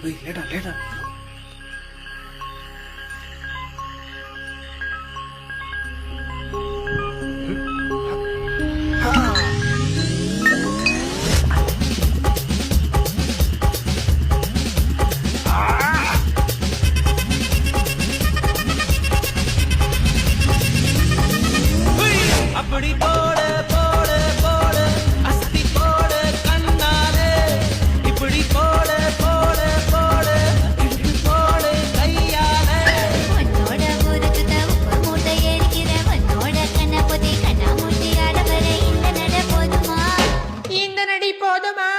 லேட்டா லேட்டா. அப்படி போடு போடு போடு அஸ்தி போடு கண்ணாலே இப்படி போடு போடு போடு இப்படி போடு கையாலே உன்னோட ஊருக்கு உப்பு மூட்டை ஏறிக்கிற உன்னோட கண்ணை பொத்தி கண்ணா மூட்டி ஆடவர இந்த நட போதுமா இந்த நடி போதுமா?